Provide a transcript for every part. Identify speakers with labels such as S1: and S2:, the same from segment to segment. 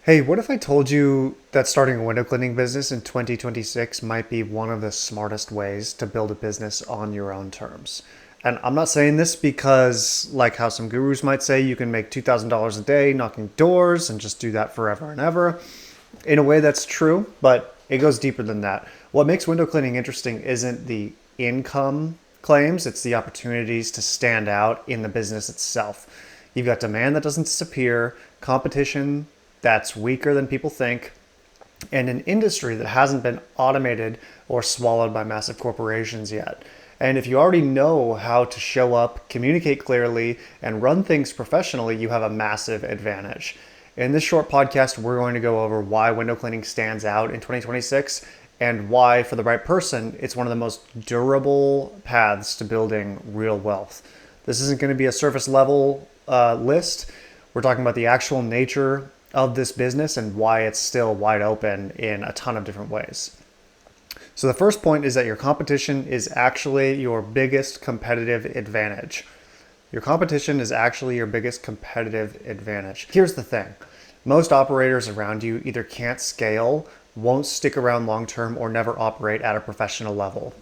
S1: Hey, what if I told you that starting a window cleaning business in 2026 might be one of the smartest ways to build a business on your own terms? And I'm not saying this because, like how some gurus might say, you can make $2,000 a day knocking doors and just do that forever and ever. In a way, that's true, but it goes deeper than that. What makes window cleaning interesting isn't the income claims, it's the opportunities to stand out in the business itself. You've got demand that doesn't disappear, competition that's weaker than people think, and an industry that hasn't been automated or swallowed by massive corporations yet. And if you already know how to show up, communicate clearly, and run things professionally, you have a massive advantage. In this short podcast, we're going to go over why window cleaning stands out in 2026 and why, for the right person, it's one of the most durable paths to building real wealth. This isn't going to be a surface level list. We're talking about the actual nature of this business and why it's still wide open in a ton of different ways. So the first point is that your competition is actually your biggest competitive advantage. Your competition is actually your biggest competitive advantage. Here's the thing. Most operators around you either can't scale, won't stick around long term, or never operate at a professional level.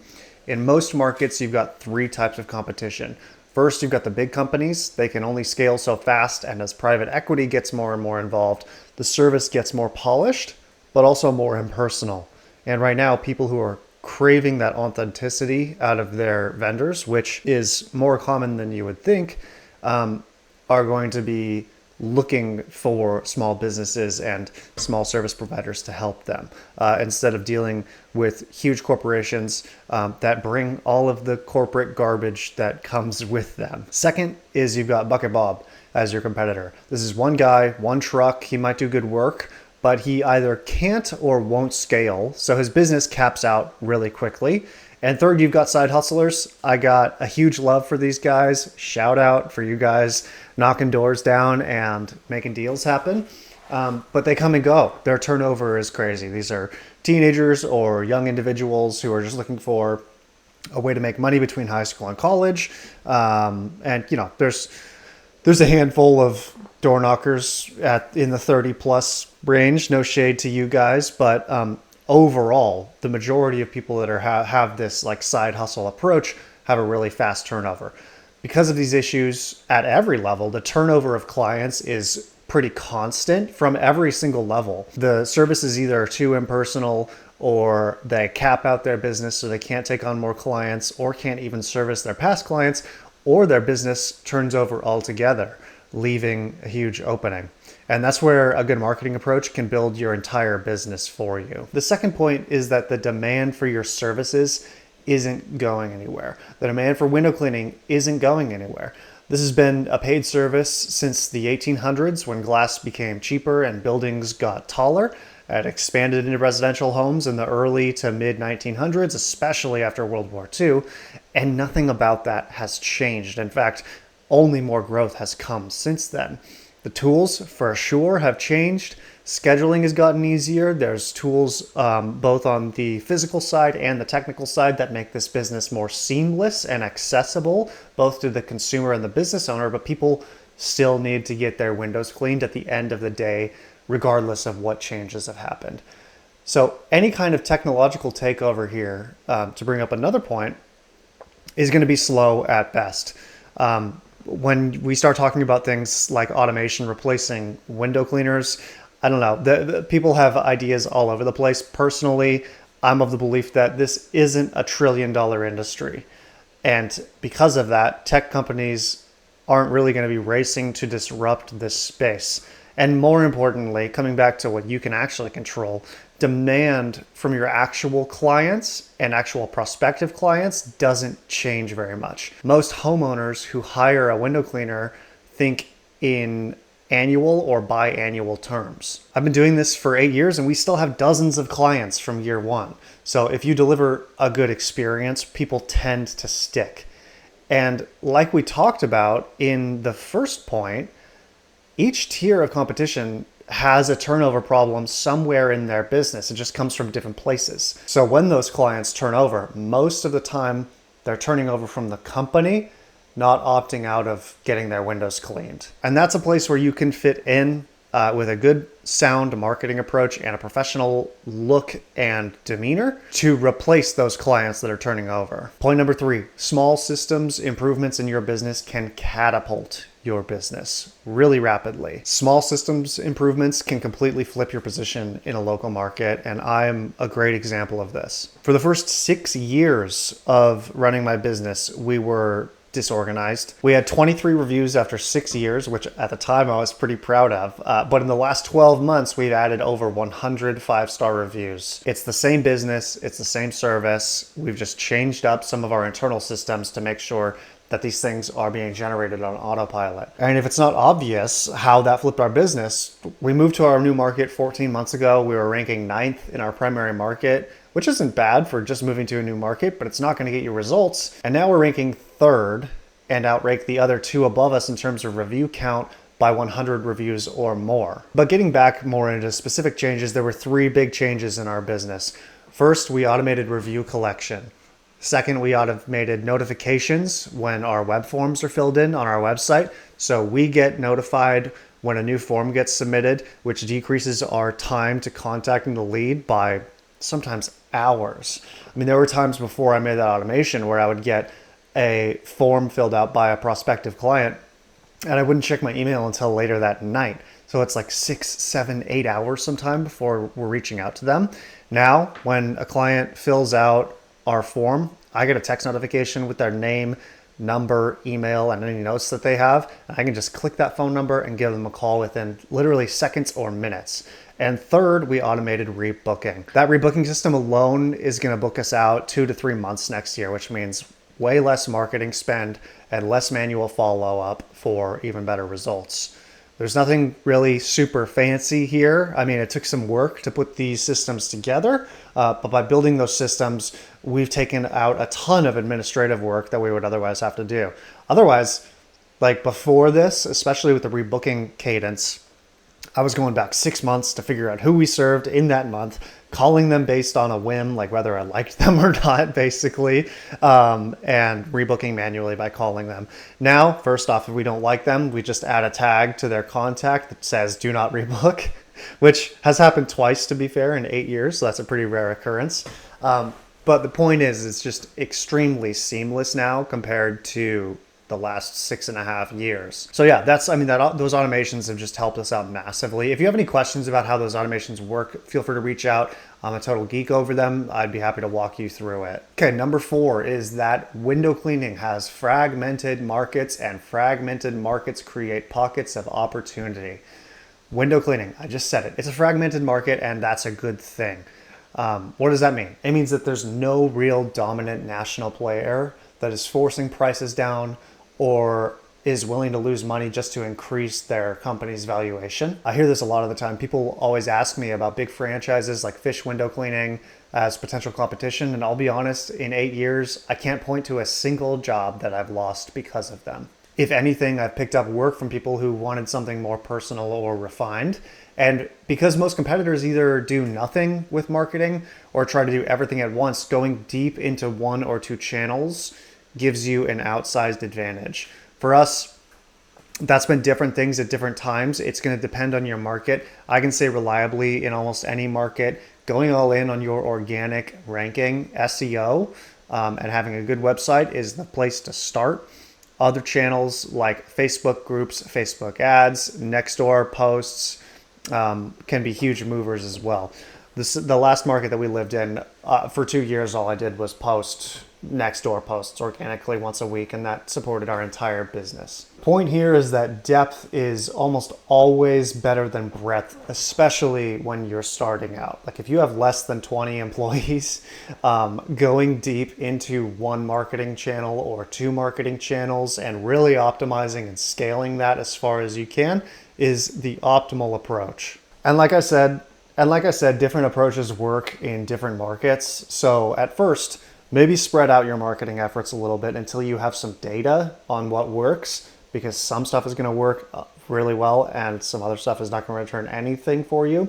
S1: In most markets, you've got three types of competition. First, you've got the big companies. They can only scale so fast, and as private equity gets more and more involved, the service gets more polished, but also more impersonal. And right now, people who are craving that authenticity out of their vendors, which is more common than you would think, are going to be looking for small businesses and small service providers to help them instead of dealing with huge corporations that bring all of the corporate garbage that comes with them. Second is you've got Bucket Bob as your competitor. This is one guy, one truck. He might do good work, but he either can't or won't scale. So his business caps out really quickly. And third, you've got side hustlers. I got a huge love for these guys. Shout out for you guys knocking doors down and making deals happen. But they come and go. Their turnover is crazy. These are teenagers or young individuals who are just looking for a way to make money between high school and college. And there's a handful of door knockers in the 30 plus range. No shade to you guys, but overall, the majority of people that have this like side hustle approach have a really fast turnover. Because of these issues at every level, the turnover of clients is pretty constant from every single level. The service is either too impersonal or they cap out their business so they can't take on more clients or can't even service their past clients, or their business turns over altogether, leaving a huge opening. And that's where a good marketing approach can build your entire business for you. The second point is that the demand for your services isn't going anywhere. The demand for window cleaning isn't going anywhere. This has been a paid service since the 1800s when glass became cheaper and buildings got taller. It expanded into residential homes in the early to mid 1900s, especially after World War II, and nothing about that has changed. In fact, only more growth has come since then. The tools, for sure, have changed. Scheduling has gotten easier. There's tools both on the physical side and the technical side that make this business more seamless and accessible, both to the consumer and the business owner, but people still need to get their windows cleaned at the end of the day, regardless of what changes have happened. So any kind of technological takeover here, to bring up another point, is going to be slow at best. When we start talking about things like automation replacing window cleaners, I don't know, the people have ideas all over the place. Personally, I'm of the belief that this isn't a $1 trillion industry. And because of that, tech companies aren't really going to be racing to disrupt this space. And more importantly, coming back to what you can actually control, demand from your actual clients and actual prospective clients doesn't change very much. Most homeowners who hire a window cleaner think in annual or biannual terms. I've been doing this for 8 years and we still have dozens of clients from year one. So if you deliver a good experience, people tend to stick. And like we talked about in the first point, each tier of competition has a turnover problem somewhere in their business. It just comes from different places. So when those clients turn over, most of the time they're turning over from the company, not opting out of getting their windows cleaned. And that's a place where you can fit in with a good sound marketing approach and a professional look and demeanor to replace those clients that are turning over. Point number 3, small systems improvements in your business can catapult your business really rapidly. Small systems improvements can completely flip your position in a local market, and I'm a great example of this. For the first 6 years of running my business, we were disorganized. We had 23 reviews after 6 years, which at the time I was pretty proud of. But in the last 12 months, we've added over 100 5-star reviews. It's the same business, it's the same service. We've just changed up some of our internal systems to make sure that these things are being generated on autopilot. And if it's not obvious how that flipped our business, we moved to our new market 14 months ago. We were ranking 9th in our primary market, which isn't bad for just moving to a new market, but it's not going to get you results. And now we're ranking 3rd and outrank the other 2 above us in terms of review count by 100 reviews or more. But getting back more into specific changes, there were 3 big changes in our business. First, we automated review collection. Second, we automated notifications when our web forms are filled in on our website. So we get notified when a new form gets submitted, which decreases our time to contacting the lead by sometimes hours. I mean, there were times before I made that automation where I would get a form filled out by a prospective client and I wouldn't check my email until later that night. So it's like 6, 7, 8 hours sometime before we're reaching out to them. Now, when a client fills out our form, I get a text notification with their name, number, email, and any notes that they have. And I can just click that phone number and give them a call within literally seconds or minutes. And third, we automated rebooking. That rebooking system alone is going to book us out 2 to 3 months next year, which means way less marketing spend and less manual follow-up for even better results. There's nothing really super fancy here. I mean, it took some work to put these systems together, but by building those systems, we've taken out a ton of administrative work that we would otherwise have to do. Otherwise, like before this, especially with the rebooking cadence, I was going back 6 months to figure out who we served in that month, calling them based on a whim, like whether I liked them or not, basically, and rebooking manually by calling them. Now, first off, if we don't like them, we just add a tag to their contact that says do not rebook, which has happened twice, to be fair, in 8 years, so that's a pretty rare occurrence. But the point is, it's just extremely seamless now compared to the last 6.5 years. So yeah, those automations have just helped us out massively. If you have any questions about how those automations work, feel free to reach out. I'm a total geek over them. I'd be happy to walk you through it. Okay, number 4 is that window cleaning has fragmented markets, and fragmented markets create pockets of opportunity. Window cleaning, I just said it. It's a fragmented market, and that's a good thing. What does that mean? It means that there's no real dominant national player that is forcing prices down or is willing to lose money just to increase their company's valuation. I hear this a lot of the time. People always ask me about big franchises like Fish Window Cleaning as potential competition, and I'll be honest, in 8 years, I can't point to a single job that I've lost because of them. If anything, I've picked up work from people who wanted something more personal or refined. And because most competitors either do nothing with marketing or try to do everything at once, going deep into 1 or 2 channels gives you an outsized advantage. For us, that's been different things at different times. It's going to depend on your market. I can say reliably in almost any market, going all in on your organic ranking, SEO, and having a good website is the place to start. Other channels like Facebook groups, Facebook ads, Nextdoor posts can be huge movers as well. The last market that we lived in, for 2 years, all I did was post Nextdoor posts organically once a week, and that supported our entire business. Point here is that depth is almost always better than breadth, especially when you're starting out. Like if you have less than 20 employees, going deep into 1 marketing channel or 2 marketing channels and really optimizing and scaling that as far as you can is the optimal approach. And like I said, different approaches work in different markets. So at first, maybe spread out your marketing efforts a little bit until you have some data on what works, because some stuff is going to work really well and some other stuff is not going to return anything for you.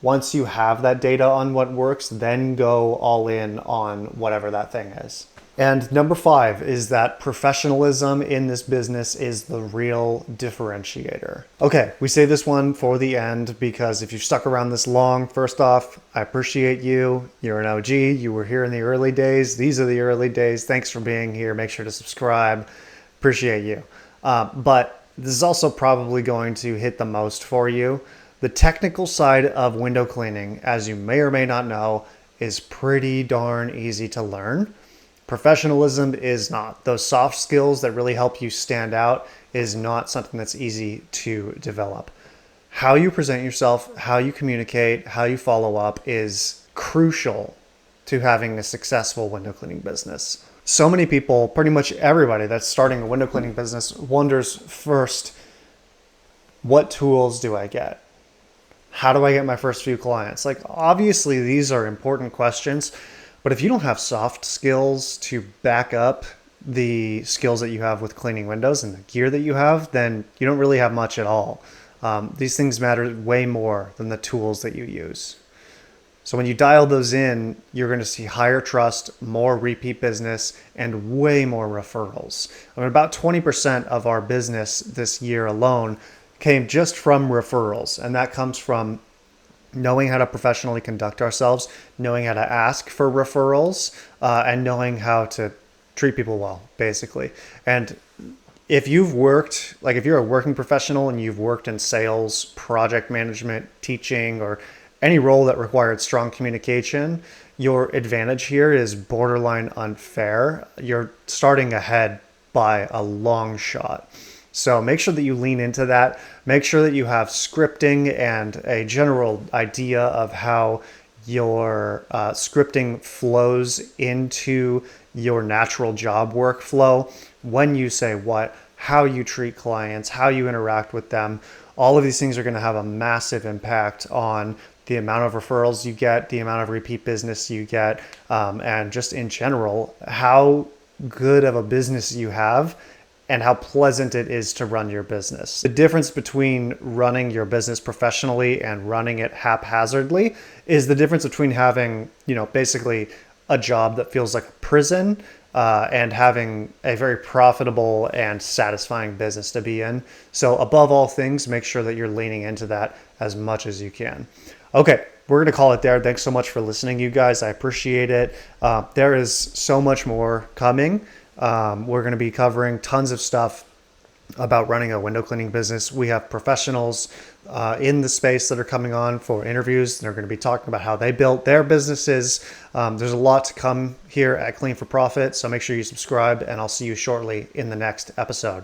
S1: Once you have that data on what works, then go all in on whatever that thing is. And number 5 is that professionalism in this business is the real differentiator. Okay, we say this one for the end because if you've stuck around this long, first off, I appreciate you. You're an OG. You were here in the early days. These are the early days. Thanks for being here. Make sure to subscribe. Appreciate you. But this is also probably going to hit the most for you. The technical side of window cleaning, as you may or may not know, is pretty darn easy to learn. Professionalism is not. Those soft skills that really help you stand out is not something that's easy to develop. How you present yourself, how you communicate, how you follow up is crucial to having a successful window cleaning business. So many people, pretty much everybody that's starting a window cleaning business wonders first, what tools do I get? How do I get my first few clients? Like, obviously these are important questions, but if you don't have soft skills to back up the skills that you have with cleaning windows and the gear that you have, then you don't really have much at all. These things matter way more than the tools that you use. So when you dial those in, you're going to see higher trust, more repeat business, and way more referrals. I mean, about 20% of our business this year alone came just from referrals, and that comes from knowing how to professionally conduct ourselves, knowing how to ask for referrals, and knowing how to treat people well, basically. And if you've worked, like if you're a working professional and you've worked in sales, project management, teaching, or any role that required strong communication, your advantage here is borderline unfair. You're starting ahead by a long shot. So make sure that you lean into that. Make sure that you have scripting and a general idea of how your scripting flows into your natural job workflow. When you say what, how you treat clients, how you interact with them, all of these things are going to have a massive impact on the amount of referrals you get, the amount of repeat business you get, and just in general, how good of a business you have and how pleasant it is to run your business. The difference between running your business professionally and running it haphazardly is the difference between having, basically a job that feels like a prison and having a very profitable and satisfying business to be in. So above all things, make sure that you're leaning into that as much as you can. Okay, we're going to call it there. Thanks so much for listening, you guys. I appreciate it. There is so much more coming. We're going to be covering tons of stuff about running a window cleaning business. We have professionals in the space that are coming on for interviews. They're going to be talking about how they built their businesses. There's a lot to come here at Clean for Profit, so make sure you subscribe, and I'll see you shortly in the next episode.